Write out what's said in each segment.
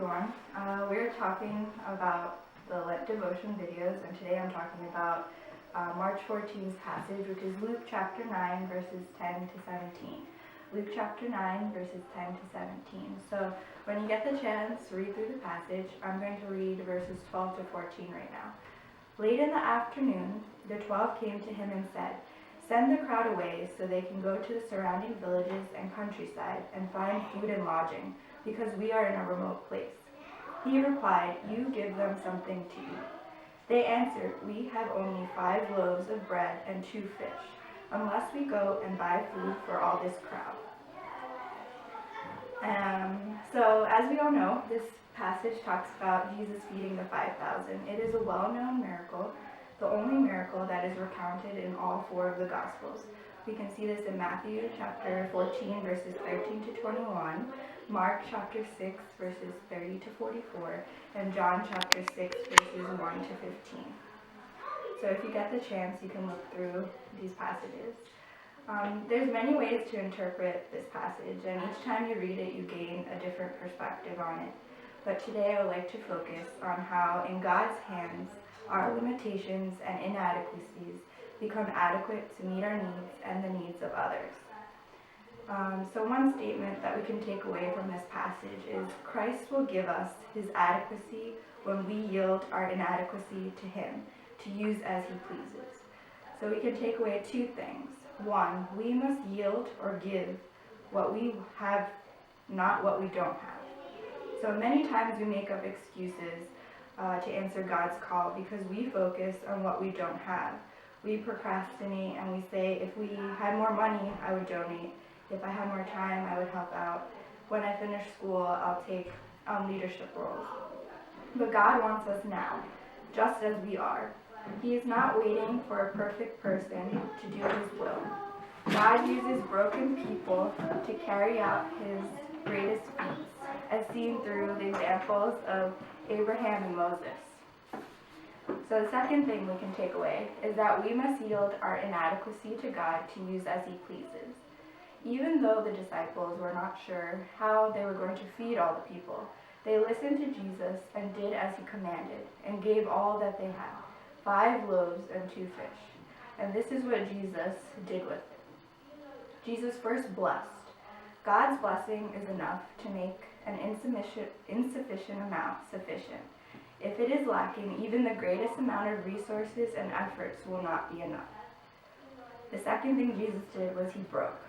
everyone. We're talking about the Lent Devotion videos, and today I'm talking about March 14th passage, which is Luke chapter 9, verses 10 to 17. Luke chapter 9, verses 10 to 17. So when you get the chance, read through the passage. I'm going to read verses 12 to 14 right now. Late in the afternoon, the 12 came to him and said, "Send the crowd away so they can go to the surrounding villages and countryside and find food and lodging, because we are in a remote place." He replied, "You give them something to eat." They answered, "We have only 5 loaves of bread and 2 fish, unless we go and buy food for all this crowd." So as we all know, this passage talks about Jesus feeding the 5,000. It is a well-known miracle, the only miracle that is recounted in all 4 of the Gospels. We can see this in Matthew chapter 14, verses 13 to 21, Mark chapter 6, verses 30 to 44, and John chapter 6, verses 1 to 15. So if you get the chance, you can look through these passages. There's many ways to interpret this passage, and each time you read it, you gain a different perspective on it. But today I would like to focus on how, in God's hands, our limitations and inadequacies become adequate to meet our needs and the needs of others. So one statement that we can take away from this passage is Christ will give us his adequacy when we yield our inadequacy to him to use as he pleases. So we can take away 2 things. 1, we must yield or give what we have, not what we don't have. So many times we make up excuses to answer God's call because we focus on what we don't have. We procrastinate and we say, if we had more money, I would donate. If I had more time, I would help out. When I finish school, I'll take leadership roles. But God wants us now, just as we are. He is not waiting for a perfect person to do his will. God uses broken people to carry out his greatest feats, as seen through the examples of Abraham and Moses. So the second thing we can take away is that we must yield our inadequacy to God to use as he pleases. Even though the disciples were not sure how they were going to feed all the people, they listened to Jesus and did as he commanded and gave all that they had, 5 loaves and 2 fish. And this is what Jesus did with it. Jesus first blessed. God's blessing is enough to make an insufficient amount sufficient. If it is lacking, even the greatest amount of resources and efforts will not be enough. The second thing Jesus did was he broke.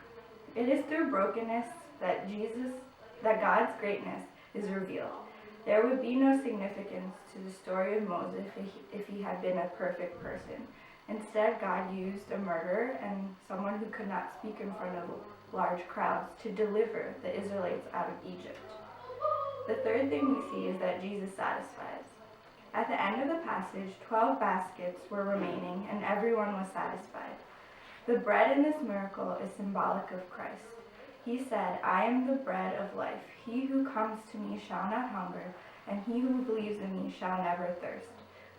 It is through brokenness that God's greatness is revealed. There would be no significance to the story of Moses if he had been a perfect person. Instead, God used a murderer and someone who could not speak in front of large crowds to deliver the Israelites out of Egypt. The third thing we see is that Jesus satisfies. At the end of the passage, 12 baskets were remaining and everyone was satisfied. The bread in this miracle is symbolic of Christ. He said, "I am the bread of life. He who comes to me shall not hunger, and he who believes in me shall never thirst."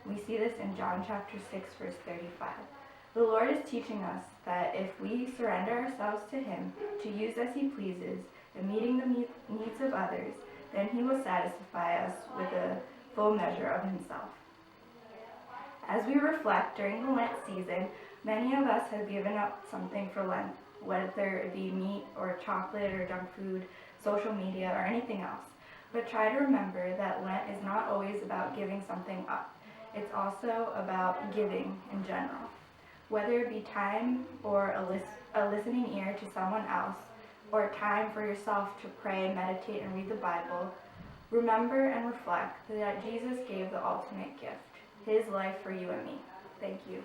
We see this in John chapter 6, verse 35. The Lord is teaching us that if we surrender ourselves to him to use as he pleases in meeting the needs of others, then he will satisfy us with a full measure of himself. As we reflect during the Lent season, many of us have given up something for Lent, whether it be meat or chocolate or junk food, social media, or anything else. But try to remember that Lent is not always about giving something up. It's also about giving in general. Whether it be time or a listening ear to someone else, or time for yourself to pray, meditate, and read the Bible, remember and reflect that Jesus gave the ultimate gift, his life for you and me. Thank you.